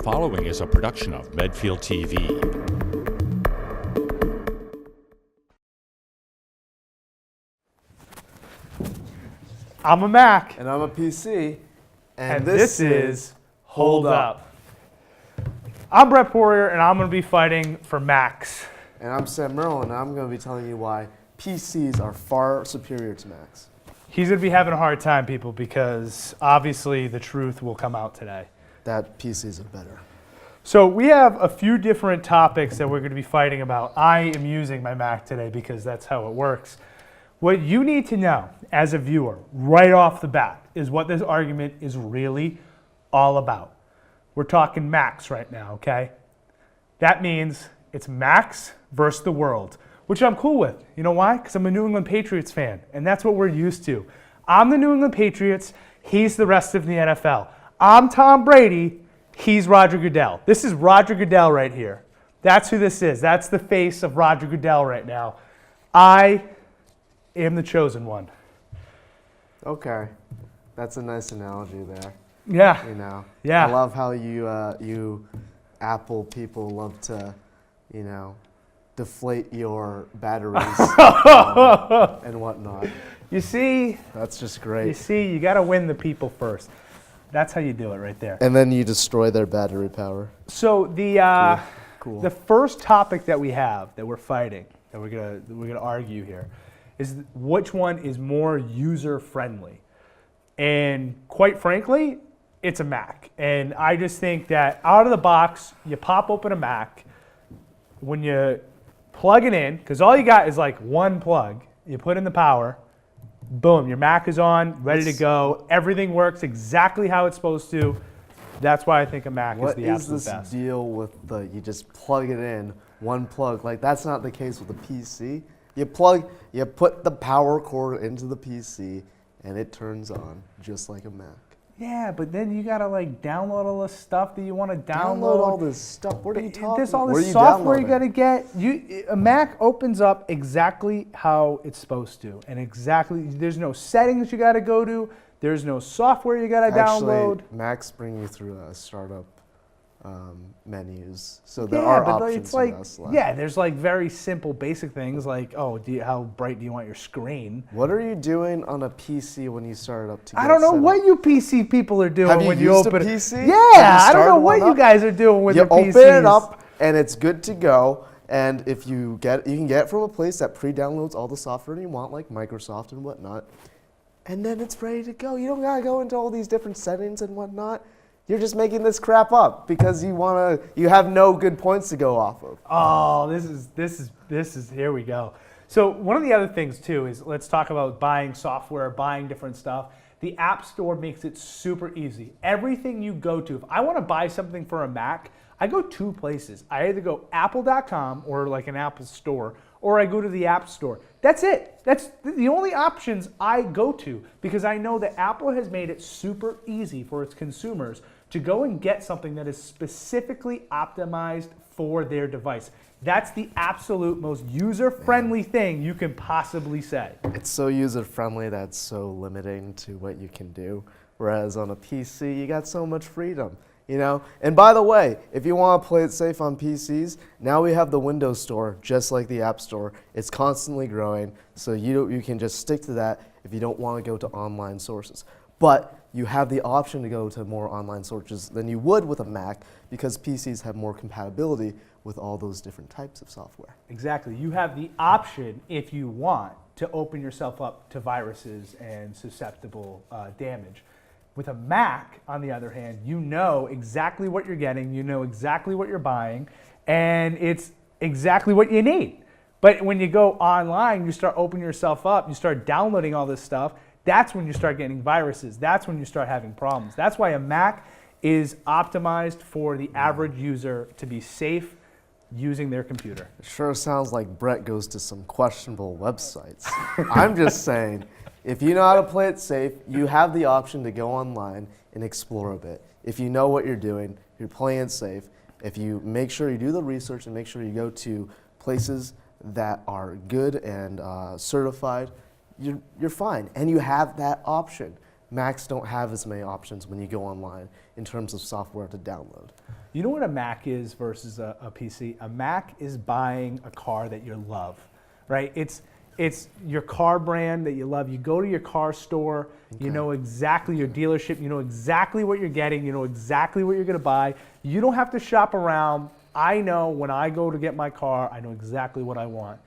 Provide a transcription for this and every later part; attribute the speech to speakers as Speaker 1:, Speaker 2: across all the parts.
Speaker 1: following is a production of Medfield TV.
Speaker 2: I'm a Mac.
Speaker 3: And I'm a PC.
Speaker 2: And this is Hold Up. I'm Brett Poirier, and I'm going to be fighting for Macs.
Speaker 3: And I'm Sam Merle, and I'm going to be telling you why PCs are far superior to Macs.
Speaker 2: He's going to be having a hard time, people, because obviously the truth will come out today.
Speaker 3: That PCs are better.
Speaker 2: So we have a few different topics that we're going to be fighting about. I am using my Mac today because that's how it works. What you need to know as a viewer right off the bat is what this argument is really all about. We're talking Macs right now, okay? That means it's Macs versus the world, which I'm cool with. You know why? Because I'm a New England Patriots fan, and that's what we're used to. I'm the New England Patriots. He's the rest of the NFL. I'm Tom Brady. He's Roger Goodell. This is Roger Goodell right here. That's who this is. That's the face of Roger Goodell right now. I am the chosen one.
Speaker 3: Okay. That's a nice analogy there.
Speaker 2: Yeah.
Speaker 3: You know.
Speaker 2: Yeah.
Speaker 3: I love how you Apple people love to, you know, deflate your batteries and whatnot.
Speaker 2: You see?
Speaker 3: That's just great.
Speaker 2: You see, you got to win the people first. That's how you do it right there.
Speaker 3: And then you destroy their battery power.
Speaker 2: So the
Speaker 3: Cool.
Speaker 2: the first topic that we have that we're fighting, that we're gonna argue here, is which one is more user friendly. And quite frankly, it's a Mac. And I just think that out of the box, you pop open a Mac, when you plug it in, because all you got is like one plug, you put in the power, boom, your Mac is on, ready to go. Everything works exactly how it's supposed to. That's why I think a Mac is the absolute best.
Speaker 3: What is this deal with you just plug it in, one plug? Like, that's not the case with the PC. You put the power cord into the PC, and it turns on just like a Mac.
Speaker 2: Yeah, but then you gotta like download all the stuff that you want to download.
Speaker 3: Download all this stuff. What are you talking about?
Speaker 2: There's all this software you gotta get. A Mac opens up exactly how it's supposed to, and exactly there's no settings you gotta go to. There's no software you gotta download.
Speaker 3: Macs bring you through startup menus, so there are options.
Speaker 2: It's like, yeah, there's like very simple, basic things like, oh, how bright do you want your screen?
Speaker 3: What are you doing on a PC when you start it up?
Speaker 2: I don't know what you PC people are doing when you open
Speaker 3: a PC?
Speaker 2: Yeah, I don't know what you guys are doing with your PCs.
Speaker 3: You open it up and it's good to go. And if you can get it from a place that pre-downloads all the software you want, like Microsoft and whatnot, and then it's ready to go. You don't gotta go into all these different settings and whatnot. You're just making this crap up because you have no good points to go off of.
Speaker 2: Oh, this is here we go. So one of the other things too is, let's talk about buying software, buying different stuff. The App Store makes it super easy. Everything you go to, if I want to buy something for a Mac, I go two places. I either go apple.com or like an Apple store, or I go to the App Store. That's it. That's the only options I go to, because I know that Apple has made it super easy for its consumers to go and get something that is specifically optimized for their device. That's the absolute most user-friendly thing you can possibly say.
Speaker 3: It's so user-friendly that it's so limiting to what you can do. Whereas on a PC, you got so much freedom. You know, and by the way, if you want to play it safe on PCs, now we have the Windows Store, just like the App Store. It's constantly growing, so you can just stick to that if you don't want to go to online sources. But you have the option to go to more online sources than you would with a Mac, because PCs have more compatibility with all those different types of software.
Speaker 2: Exactly. You have the option, if you want, to open yourself up to viruses and susceptible damage. With a Mac, on the other hand, you know exactly what you're getting, you know exactly what you're buying, and it's exactly what you need. But when you go online, you start opening yourself up, you start downloading all this stuff, that's when you start getting viruses. That's when you start having problems. That's why a Mac is optimized for the average user to be safe using their computer.
Speaker 3: It sure sounds like Brett goes to some questionable websites. I'm just saying, if you know how to play it safe, you have the option to go online and explore a bit. If you know what you're doing, you're playing it safe. If you make sure you do the research and make sure you go to places that are good and certified, you're fine. And you have that option. Macs don't have as many options when you go online in terms of software to download.
Speaker 2: You know what a Mac is versus a PC? A Mac is buying a car that you love, right? It's your car brand that you love. You go to your car store, you know exactly your dealership, you know exactly what you're getting, you know exactly what you're gonna buy. You don't have to shop around. I know when I go to get my car, I know exactly what I want.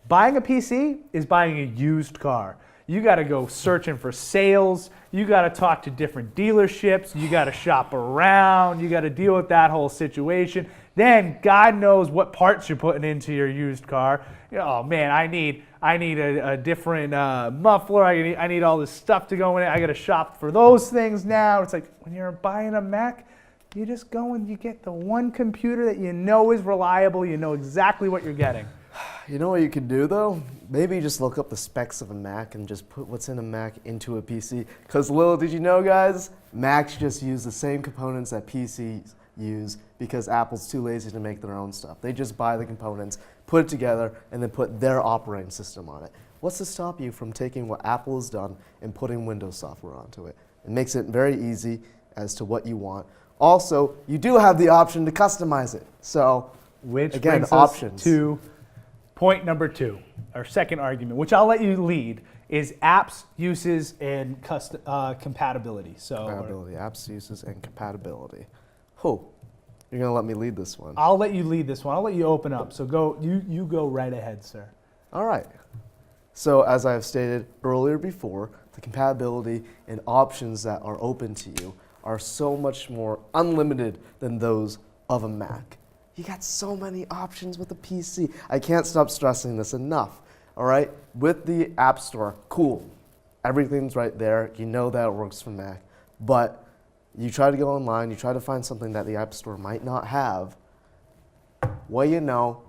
Speaker 2: Buying a PC is buying a used car. You got to go searching for sales. You got to talk to different dealerships. You got to shop around. You got to deal with that whole situation. Then God knows what parts you're putting into your used car. Oh man, I need a different muffler. I need all this stuff to go in it. I got to shop for those things now. It's like when you're buying a Mac, you just go and you get the one computer that you know is reliable. You know exactly what you're getting.
Speaker 3: You know what you could do though? Maybe just look up the specs of a Mac and just put what's in a Mac into a PC. Because little did you know, guys, Macs just use the same components that PCs use because Apple's too lazy to make their own stuff. They just buy the components, put it together, and then put their operating system on it. What's to stop you from taking what Apple has done and putting Windows software onto it? It makes it very easy as to what you want. Also, you do have the option to customize it. So,
Speaker 2: Which
Speaker 3: again,
Speaker 2: brings
Speaker 3: options.
Speaker 2: us to point number 2, our second argument, which I'll let you lead, is apps, uses, and compatibility.
Speaker 3: Compatibility, apps, uses, and compatibility. You're gonna let me lead this one.
Speaker 2: I'll let you lead this one. I'll let you open up. So you go right ahead, sir.
Speaker 3: All right. So as I have stated earlier before, the compatibility and options that are open to you are so much more unlimited than those of a Mac. You got so many options with a PC. I can't stop stressing this enough, all right? With the App Store, cool. Everything's right there. You know that it works for Mac. But you try to go online, you try to find something that the App Store might not have. Well, you know,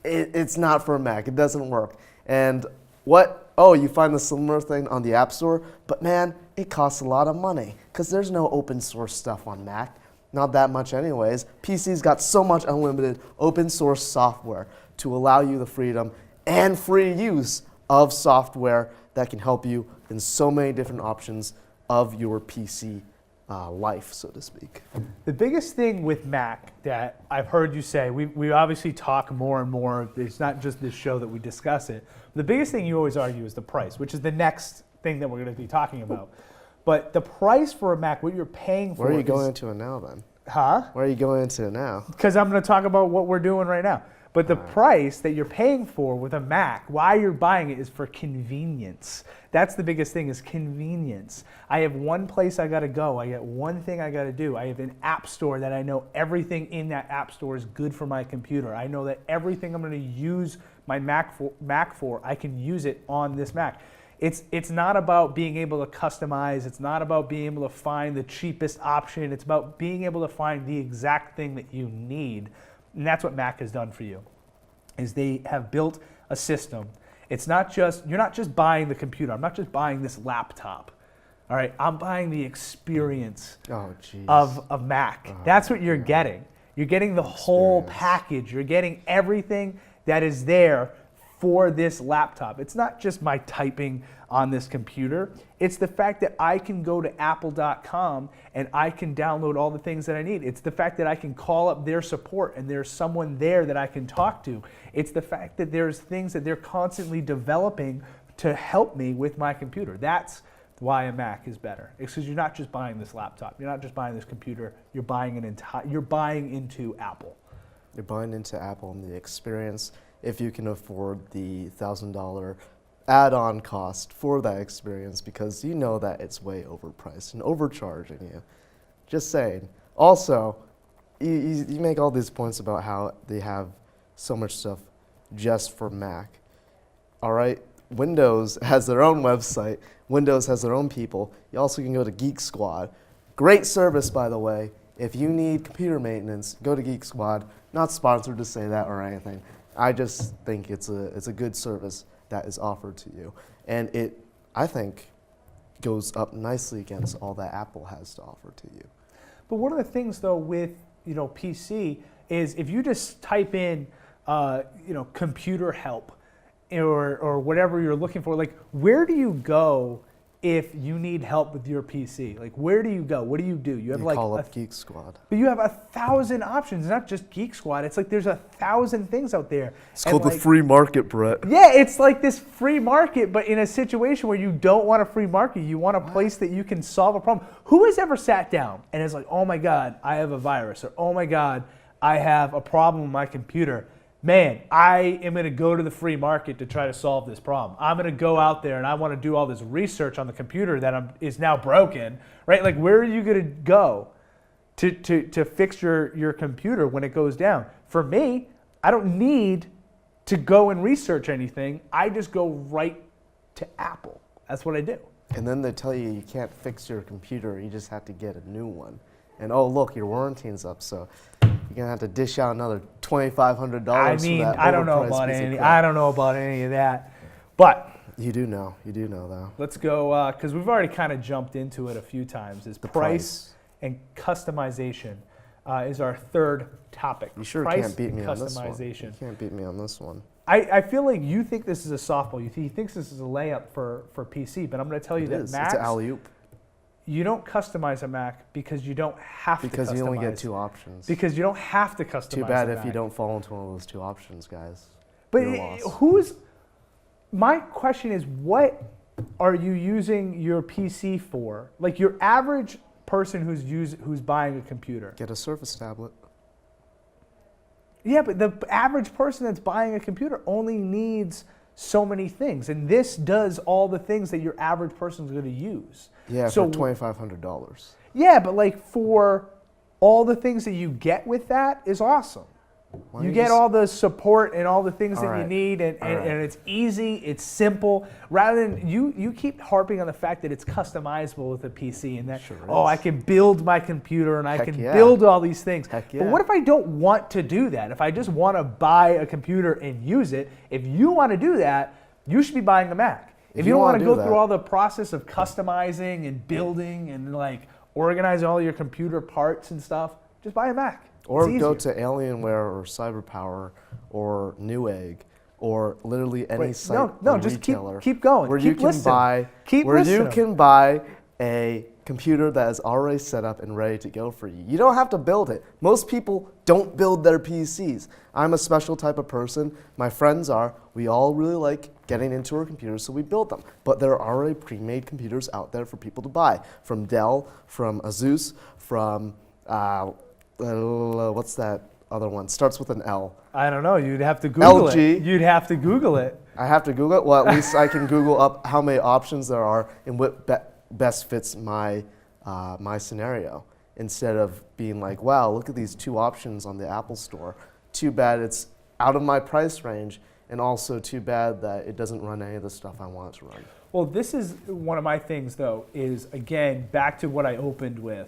Speaker 3: it's not for a Mac. It doesn't work. And you find the similar thing on the App Store, but man, it costs a lot of money because there's no open source stuff on Mac. Not that much anyways. PC's got so much unlimited open source software to allow you the freedom and free use of software that can help you in so many different options of your PC life, so to speak.
Speaker 2: The biggest thing with Mac that I've heard you say, we obviously talk more and more, it's not just this show that we discuss it. The biggest thing you always argue is the price, which is the next thing that we're going to be talking about. But the price for a Mac, what you're paying for.
Speaker 3: Where are you going into it now then?
Speaker 2: Huh?
Speaker 3: Where are you going into it now?
Speaker 2: Because I'm going to talk about what we're doing right now. But the price that you're paying for with a Mac, why you're buying it, is for convenience. That's the biggest thing, is convenience. I have one place I got to go. I got one thing I got to do. I have an app store that I know everything in that app store is good for my computer. I know that everything I'm going to use my Mac for, I can use it on this Mac. It's not about being able to customize. It's not about being able to find the cheapest option. It's about being able to find the exact thing that you need. And that's what Mac has done for you, is they have built a system. It's not just, you're not just buying the computer. I'm not just buying this laptop. All right, I'm buying the experience of Mac. That's what you're getting. You're getting the whole package. You're getting everything that is there for this laptop. It's not just my typing on this computer. It's the fact that I can go to apple.com and I can download all the things that I need. It's the fact that I can call up their support and there's someone there that I can talk to. It's the fact that there's things that they're constantly developing to help me with my computer. That's why a Mac is better. It's because you're not just buying this laptop. You're not just buying this computer. You're buying you're buying into Apple.
Speaker 3: You're buying into Apple and the experience, if you can afford the $1,000 add-on cost for that experience, because you know that it's way overpriced and overcharging you. Just saying. Also, you make all these points about how they have so much stuff just for Mac. All right, Windows has their own website. Windows has their own people. You also can go to Geek Squad. Great service, by the way. If you need computer maintenance, go to Geek Squad. Not sponsored to say that or anything. I just think it's a good service that is offered to you. And it, I think, goes up nicely against all that Apple has to offer to you.
Speaker 2: But one of the things, though, with PC is if you just type in computer help or whatever you're looking for, like, where do you go if you need help with your PC? Like, where do you go? What do you do? You have like
Speaker 3: call up Geek Squad.
Speaker 2: But you have 1,000 options. It's not just Geek Squad. It's like there's 1,000 things out there.
Speaker 3: It's called the free market, Brett.
Speaker 2: Yeah, it's like this free market, but in a situation where you don't want a free market, you want a place that you can solve a problem. Who has ever sat down and is like, oh my God, I have a virus, or oh my God, I have a problem with my computer. Man, I am going to go to the free market to try to solve this problem. I'm going to go out there and I want to do all this research on the computer that is now broken, right? Like, where are you going to go to fix your computer when it goes down? For me, I don't need to go and research anything. I just go right to Apple. That's what I do.
Speaker 3: And then they tell you you can't fix your computer. You just have to get a new one. And oh, look, your warranty's up, so you're gonna have to dish out another $2,500.
Speaker 2: I mean, I don't know about any of that, but
Speaker 3: you do know though.
Speaker 2: Let's go because we've already kind of jumped into it a few times. Is the price and customization is our third topic.
Speaker 3: You sure
Speaker 2: price
Speaker 3: can't beat me on this one.
Speaker 2: You
Speaker 3: can't beat me on this one.
Speaker 2: I feel like you think this is a softball. He thinks this is a layup for PC, but I'm going to tell you that Macs.
Speaker 3: It's an alley-oop.
Speaker 2: You don't customize a Mac because you don't have to customize.
Speaker 3: Because you only get two options.
Speaker 2: Because you don't have to customize.
Speaker 3: Too bad if you don't fall into one of those two options, guys.
Speaker 2: But my question is, what are you using your PC for? Like your average person who's buying a computer.
Speaker 3: Get a Surface tablet.
Speaker 2: Yeah, but the average person that's buying a computer only needs so many things, and this does all the things that your average person's going to use.
Speaker 3: Yeah, so, for $2,500.
Speaker 2: Yeah, but like for all the things that you get with that is awesome. You get all the support and all the things that you need, and it's easy, it's simple. Rather than you keep harping on the fact that it's customizable with a PC, and that I can build my computer and I can build all these things. But what if I don't want to do that? If I just want to buy a computer and use it, if you want to do that, you should be buying a Mac. If you don't want to go through all the process of customizing and building and like organizing all your computer parts and stuff, just buy a Mac.
Speaker 3: Or go to Alienware or CyberPower or Newegg or literally any site or
Speaker 2: just
Speaker 3: retailer.
Speaker 2: Keep going.
Speaker 3: Where
Speaker 2: keep
Speaker 3: you can buy a computer that is already set up and ready to go for you. You don't have to build it. Most people don't build their PCs. I'm a special type of person. My friends are. We all really like getting into our computers, so we build them. But there are already pre-made computers out there for people to buy. From Dell, from Asus, from what's that other one? Starts with an L.
Speaker 2: I don't know. You'd have to Google
Speaker 3: LG.
Speaker 2: it. You'd have to Google it.
Speaker 3: I have to Google it? Well, at least I can Google up how many options there are and what best fits my my scenario, instead of being like, wow, look at these two options on the Apple Store. Too bad it's out of my price range, and also too bad that it doesn't run any of the stuff I want it to run.
Speaker 2: Well, this is one of my things, though, is, again, back to what I opened with.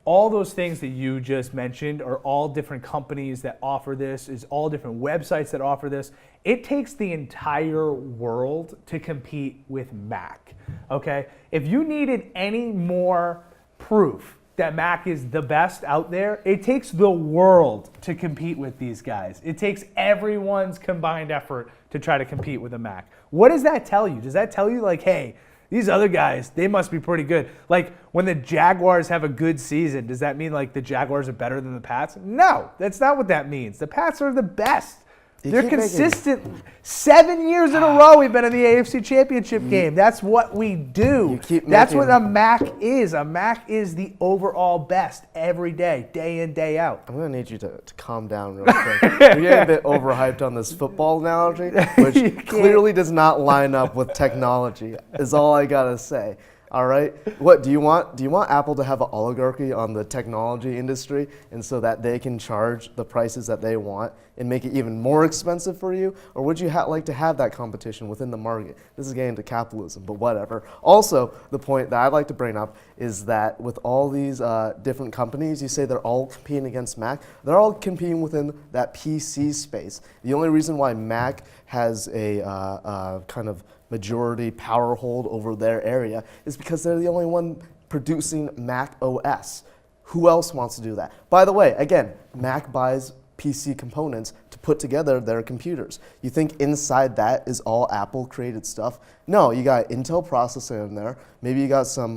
Speaker 2: All those things that you just mentioned are all different companies that offer this, is all different websites that offer this. It takes the entire world to compete with Mac, okay? If you needed any more proof that Mac is the best out there, it takes the world to compete with these guys. It takes everyone's combined effort to try to compete with a Mac. What does that tell you? Does that tell you like, hey, these other guys, they must be pretty good? Like when the Jaguars have a good season, does that mean like the Jaguars are better than the Pats? No, that's not what that means. The Pats are the best. They're consistent. 7 years in a row we've been in the AFC Championship game. That's what we do. That's what a Mac is. A Mac is the overall best every day, day in, day out.
Speaker 3: I'm going to need you to calm down real quick. You're getting a bit overhyped on this football analogy, which clearly does not line up with technology, is all I got to say. All right. What do you want? Do you want Apple to have an oligarchy on the technology industry, and so that they can charge the prices that they want and make it even more expensive for you? Or would you like to have that competition within the market? This is getting into capitalism, but whatever. Also, the point that I'd like to bring up is that with all these different companies, you say they're all competing against Mac. They're all competing within that PC space. The only reason why Mac has a kind of majority power hold over their area is because they're the only one producing Mac OS. Who else wants to do that? By the way, again, Mac buys PC components to put together their computers. You think inside that is all Apple created stuff? No, you got Intel processor in there. Maybe you got some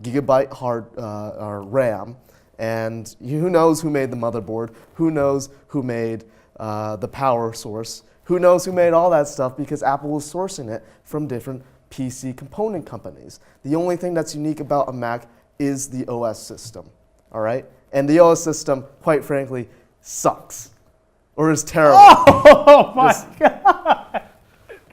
Speaker 3: gigabyte hard or RAM, and who knows who made the motherboard? Who knows who made the power source? Who knows who made all that stuff, because Apple was sourcing it from different PC component companies. The only thing that's unique about a Mac is the OS system, all right? And the OS system, quite frankly, sucks or is terrible.
Speaker 2: Oh my God.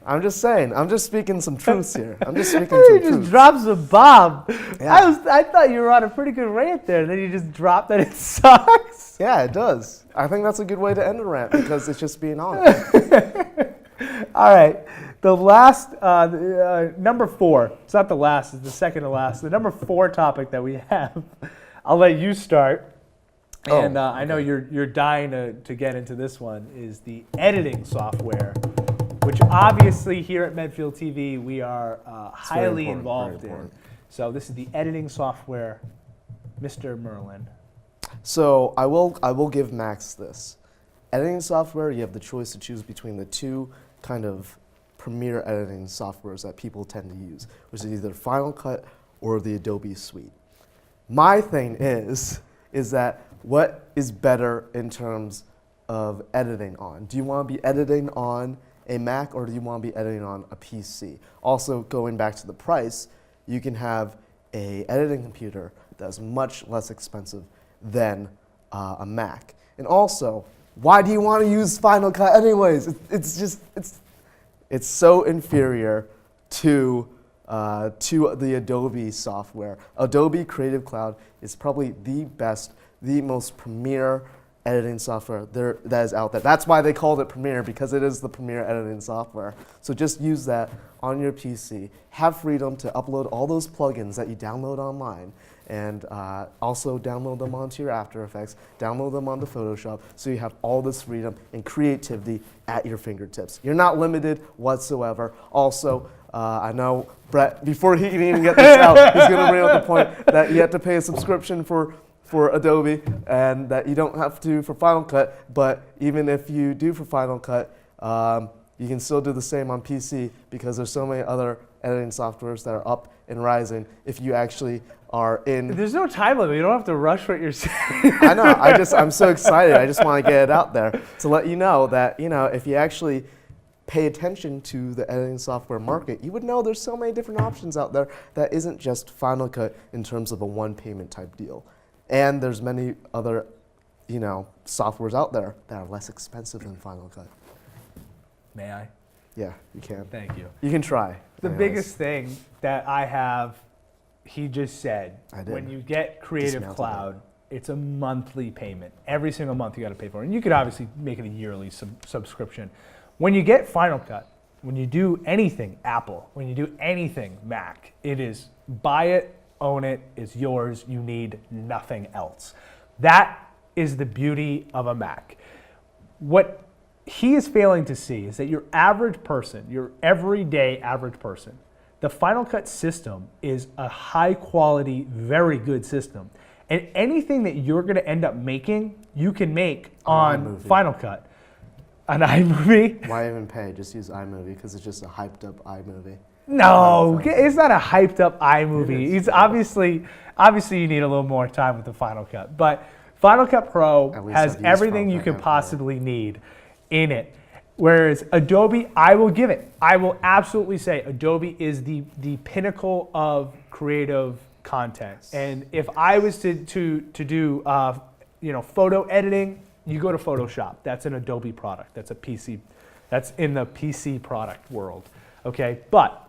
Speaker 3: I'm just saying. I'm just speaking some truths here. I'm just speaking
Speaker 2: You
Speaker 3: some
Speaker 2: just
Speaker 3: truths.
Speaker 2: dropped a bomb.
Speaker 3: Yeah.
Speaker 2: I thought you were on a pretty good rant there, and then you just dropped that it sucks.
Speaker 3: Yeah, it does. I think that's a good way to end a rant, because it's just being honest.
Speaker 2: All right. The last, number 4, it's not the last, it's the second to last. The number 4 topic that we have, I'll let you start. And I know you're dying to get into this one, is the editing software, which obviously here at Medfield TV we are highly involved in. So this is the editing software, Mr. Merlin.
Speaker 3: So I will give Max this. Editing software, you have the choice to choose between the two kind of premier editing softwares that people tend to use, which is either Final Cut or the Adobe Suite. My thing is that what is better in terms of editing on? Do you want to be editing on a Mac, or do you want to be editing on a PC? Also, going back to the price, you can have an editing computer that's much less expensive than a Mac. And also, why do you want to use Final Cut anyways? It's so inferior to the Adobe software. Adobe Creative Cloud is probably the best, the most premier editing software that is out there. That's why they called it premier, because it is the premier editing software. So just use that on your PC. Have freedom to upload all those plugins that you download online, and also download them onto your After Effects, download them onto Photoshop, so you have all this freedom and creativity at your fingertips. You're not limited whatsoever. Also, I know Brett, before he can even get this out, he's going to bring up the point that you have to pay a subscription for Adobe, and that you don't have to for Final Cut, but even if you do for Final Cut, you can still do the same on PC, because there's so many other editing softwares that are up and rising if you actually are in.
Speaker 2: There's no time limit. You don't have to rush what you're saying.
Speaker 3: I know. I'm so excited. I just want to get it out there to let you know that, if you actually pay attention to the editing software market, you would know there's so many different options out there that isn't just Final Cut in terms of a one payment type deal. And there's many other, softwares out there that are less expensive than Final Cut.
Speaker 2: May I?
Speaker 3: Yeah, you can.
Speaker 2: Thank you.
Speaker 3: You can try.
Speaker 2: The biggest thing that I have, he just said, when you get Creative Cloud, it's a monthly payment. Every single month you got to pay for it. And you could obviously make it a yearly subscription. When you get Final Cut, when you do anything Apple, when you do anything Mac, it is buy it, own it, it's yours, you need nothing else. That is the beauty of a Mac. What he is failing to see is that your average person, your everyday average person, the Final Cut system is a high quality, very good system. And anything that you're going to end up making, you can make on Final Cut. An iMovie?
Speaker 3: Why even pay? Just use iMovie, because it's just a hyped up iMovie.
Speaker 2: No, it's not a hyped up iMovie. It's obviously you need a little more time with the Final Cut. But Final Cut Pro has everything you could possibly need in it. Whereas Adobe, I will give it. I will absolutely say Adobe is the pinnacle of creative content. And if I was to do photo editing, you go to Photoshop. That's an Adobe product. That's a PC. That's in the PC product world. Okay, but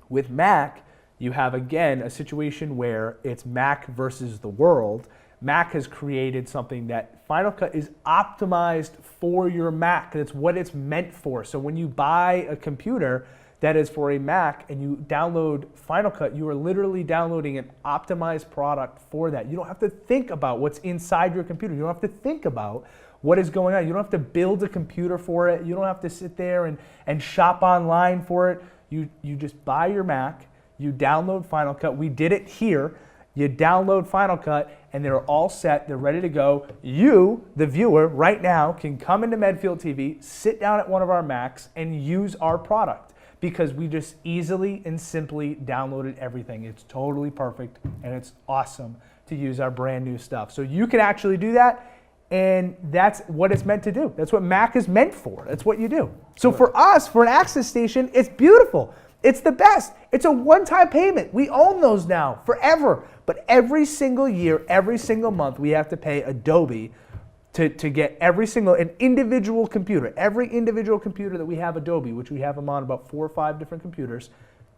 Speaker 2: with Mac, you have again a situation where it's Mac versus the world. Mac has created something that Final Cut is optimized for your Mac. That's what it's meant for. So when you buy a computer that is for a Mac and you download Final Cut, you are literally downloading an optimized product for that. You don't have to think about what's inside your computer. You don't have to think about what is going on. You don't have to build a computer for it. You don't have to sit there and shop online for it. You just buy your Mac, you download Final Cut. We did it here. You download Final Cut, and they're all set. They're ready to go. You, the viewer, right now can come into Medfield TV, sit down at one of our Macs, and use our product because we just easily and simply downloaded everything. It's totally perfect, and it's awesome to use our brand new stuff. So you can actually do that, and that's what it's meant to do. That's what Mac is meant for. That's what you do. So for us, for an access station, it's beautiful. It's the best. It's a one-time payment. We own those now forever. But every single year, every single month, we have to pay Adobe to get an individual computer. Every individual computer that we have Adobe, which we have them on about 4 or 5 different computers,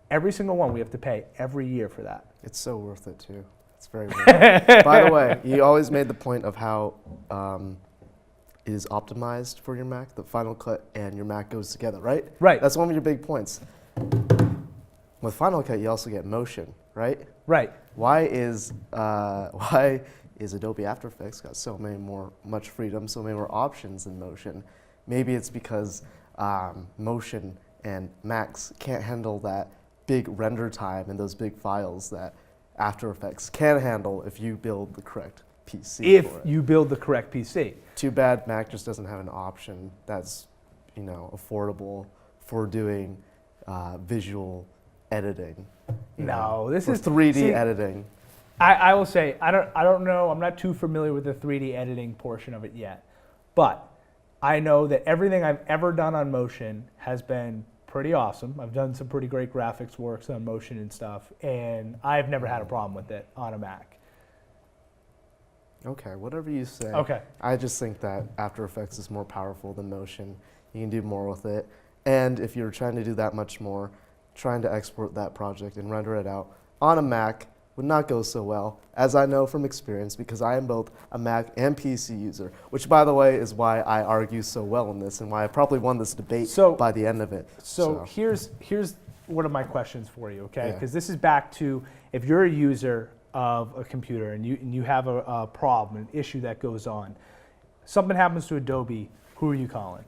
Speaker 2: every single one we have to pay every year for that.
Speaker 3: It's so worth it too. It's very worth it. By the way, you always made the point of how it is optimized for your Mac. The Final Cut and your Mac goes together, right?
Speaker 2: Right.
Speaker 3: That's one of your big points. With Final Cut, you also get motion, right?
Speaker 2: Right.
Speaker 3: Why is Adobe After Effects got much freedom, so many more options in motion? Maybe it's because motion and Macs can't handle that big render time and those big files that After Effects can handle if you build the correct PC.
Speaker 2: If
Speaker 3: for it.
Speaker 2: you build the correct PC.
Speaker 3: Too bad Mac just doesn't have an option that's affordable for doing visual editing.
Speaker 2: No, this
Speaker 3: or
Speaker 2: is
Speaker 3: 3D editing.
Speaker 2: I will say I don't know. I'm not too familiar with the 3D editing portion of it yet, but I know that everything I've ever done on motion has been pretty awesome. I've done some pretty great graphics works on motion and stuff, and I've never had a problem with it on a Mac.
Speaker 3: Okay, whatever you say.
Speaker 2: Okay.
Speaker 3: I just think that After Effects is more powerful than motion. You can do more with it, and if you're trying to do that much more, trying to export that project and render it out on a Mac would not go so well, as I know from experience, because I am both a Mac and PC user, which, by the way, is why I argue so well in this and why I probably won this debate by the end of it.
Speaker 2: So here's one of my questions for you, okay?
Speaker 3: Yeah.
Speaker 2: Because this is back to if you're a user of a computer and you have a problem, an issue that goes on, something happens to Adobe, who are you calling?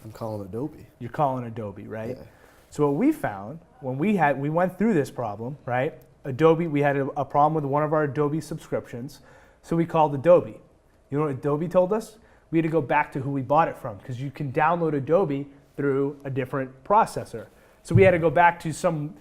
Speaker 3: I'm calling Adobe.
Speaker 2: You're calling Adobe, right?
Speaker 3: Yeah.
Speaker 2: So what we found when we went through this problem, right? Adobe, we had a problem with one of our Adobe subscriptions, so we called Adobe. You know what Adobe told us? We had to go back to who we bought it from because you can download Adobe through a different processor. So we had to go back to some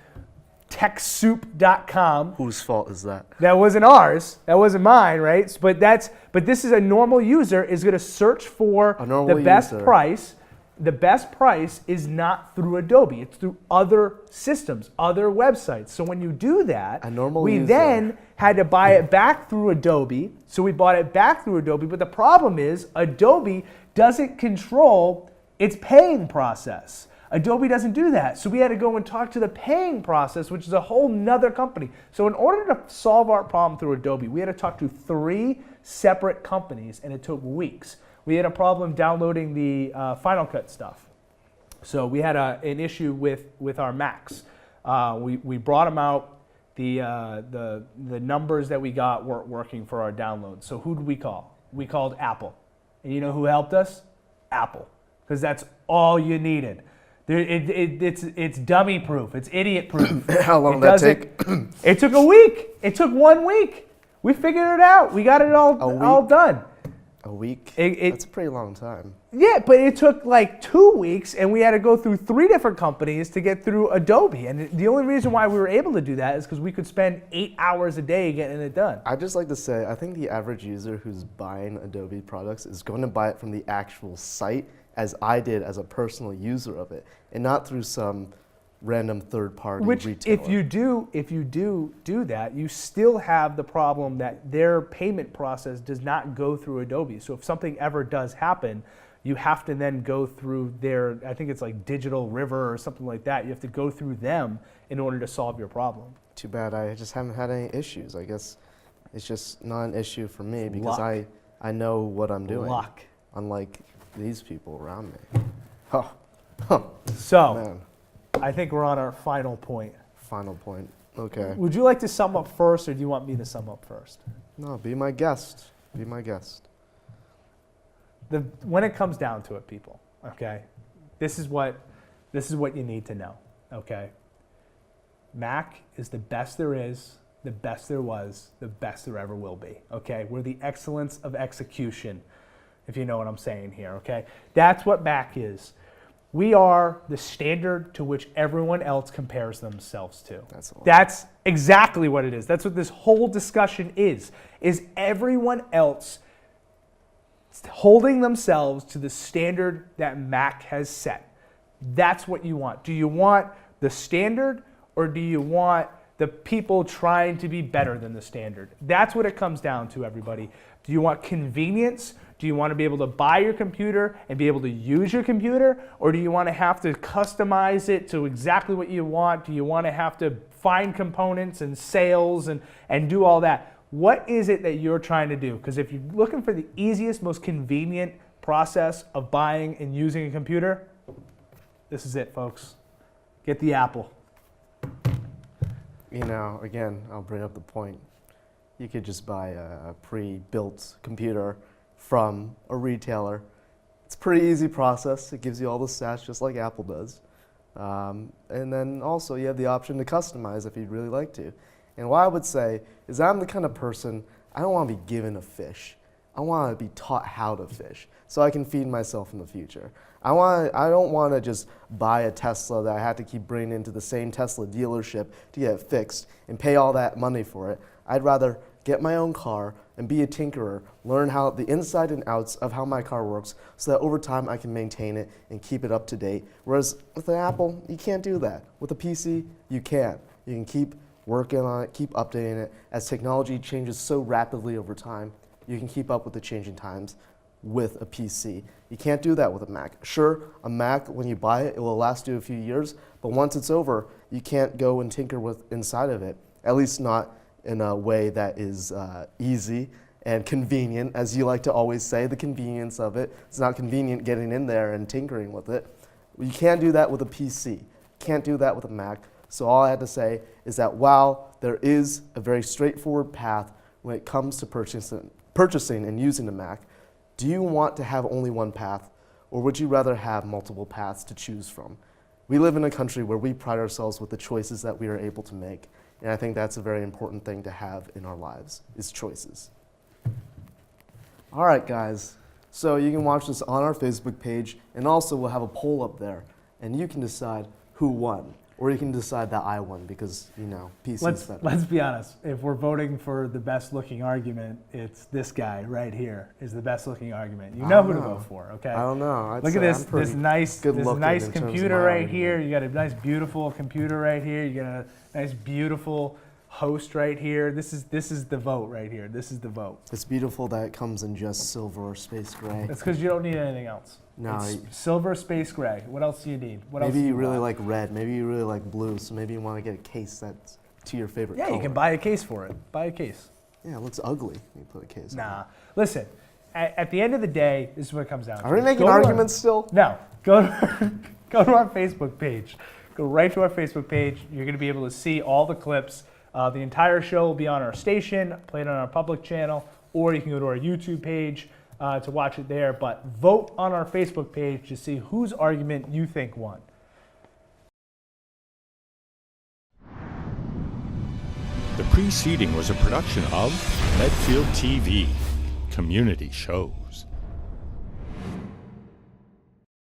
Speaker 2: TechSoup.com.
Speaker 3: Whose fault is that?
Speaker 2: That wasn't ours. That wasn't mine, right? But this is a normal user is going to search for the best price. The best price is not through Adobe. It's through other systems, other websites. So when you do that, we then had to buy it back through Adobe. So we bought it back through Adobe. But the problem is Adobe doesn't control its paying process. Adobe doesn't do that. So we had to go and talk to the paying process, which is a whole nother company. So in order to solve our problem through Adobe, we had to talk to 3 separate companies, and it took weeks. We had a problem downloading the Final Cut stuff. So we had an issue with our Macs. We brought them out. The numbers that we got weren't working for our downloads. So who did we call? We called Apple. And you know who helped us? Apple. Because that's all you needed. It's dummy proof. It's idiot proof.
Speaker 3: How long did that take?
Speaker 2: It took a week. It took 1 week. We figured it out. We got it all done.
Speaker 3: A week?
Speaker 2: That's
Speaker 3: a pretty long time.
Speaker 2: Yeah, but it took like 2 weeks, and we had to go through 3 different companies to get through Adobe. And the only reason why we were able to do that is because we could spend 8 hours a day getting it done.
Speaker 3: I'd just like to say, I think the average user who's buying Adobe products is going to buy it from the actual site, as I did as a personal user of it, and not through some random third-party retailer.
Speaker 2: If you do that, you still have the problem that their payment process does not go through Adobe. So if something ever does happen, you have to then go through their, I think it's like Digital River or something like that. You have to go through them in order to solve your problem.
Speaker 3: Too bad I just haven't had any issues. I guess it's just not an issue for me because I know what I'm doing.
Speaker 2: Luck.
Speaker 3: Unlike these people around me.
Speaker 2: So.
Speaker 3: Man.
Speaker 2: I think we're on our final point.
Speaker 3: Final point. Okay.
Speaker 2: Would you like to sum up first, or do you want me to sum up first?
Speaker 3: No, be my guest. Be my guest.
Speaker 2: When it comes down to it, people, okay, this is what you need to know, okay? Mac is the best there is. the best there was, the best there ever will be, okay? We're the excellence of execution, if you know what I'm saying here, okay? That's what Mac is. We are the standard to which everyone else compares themselves to. That's exactly what it is. That's what this whole discussion is everyone else holding themselves to the standard that Mac has set. That's what you want. Do you want the standard, or do you want the people trying to be better than the standard? That's what it comes down to, everybody. Do you want convenience? Do you want to be able to buy your computer and be able to use your computer? Or do you want to have to customize it to exactly what you want? Do you want to have to find components and sales and do all that? What is it that you're trying to do? Because if you're looking for the easiest, most convenient process of buying and using a computer, this is it, folks. Get the Apple.
Speaker 3: You know, again, I'll bring up the point. You could just buy a pre-built computer from a retailer. It's a pretty easy process. It gives you all the stats just like Apple does. And then also you have the option to customize if you'd really like to. And what I would say is I'm the kind of person, I don't want to be given a fish. I want to be taught how to fish so I can feed myself in the future. I don't want to just buy a Tesla that I have to keep bringing into the same Tesla dealership to get it fixed and pay all that money for it. I'd rather get my own car and be a tinkerer, learn how the inside and outs of how my car works so that over time I can maintain it and keep it up to date. Whereas with an Apple, you can't do that. With a PC, you can. You can keep working on it, keep updating it. As technology changes so rapidly over time, you can keep up with the changing times with a PC. You can't do that with a Mac. Sure, a Mac, when you buy it, it will last you a few years, but once it's over, you can't go and tinker with inside of it, at least not in a way that is easy and convenient, as you like to always say, the convenience of it. It's not convenient getting in there and tinkering with it. You can't do that with a PC. Can't do that with a Mac. So all I had to say is that while there is a very straightforward path when it comes to purchasing and using a Mac, do you want to have only one path, or would you rather have multiple paths to choose from? We live in a country where we pride ourselves with the choices that we are able to make, and I think that's a very important thing to have in our lives, is choices. All right, guys, so you can watch this on our Facebook page, and also we'll have a poll up there, and you can decide who won. Or you can decide that I won because, you know, PC's better. Let's
Speaker 2: be honest. If we're voting for the best looking argument, it's this guy right here is the best looking argument. You know who to vote for, okay?
Speaker 3: I don't know.
Speaker 2: Look at this nice computer right here. You got a nice beautiful computer right here. You got a nice beautiful host right here. This is the vote right here. This is the vote.
Speaker 3: It's beautiful that it comes in just silver or space gray.
Speaker 2: That's because you don't need anything else.
Speaker 3: No,
Speaker 2: it's silver, space gray. What else do you need?
Speaker 3: Maybe you really like red. Maybe you really like blue. So maybe you want to get a case that's to your favorite color.
Speaker 2: Yeah, you can buy a case for it. Buy a case.
Speaker 3: Yeah, it looks ugly. You put a case.
Speaker 2: Nah. Listen, at the end of the day, this is what it comes down to.
Speaker 3: Are we making arguments still?
Speaker 2: No. Go to our Facebook page. Go right to our Facebook page. You're going to be able to see all the clips. The entire show will be on our station, played on our public channel, or you can go to our YouTube page to watch it there. But vote on our Facebook page to see whose argument you think won.
Speaker 1: The preceding was a production of Medfield TV, Community Shows.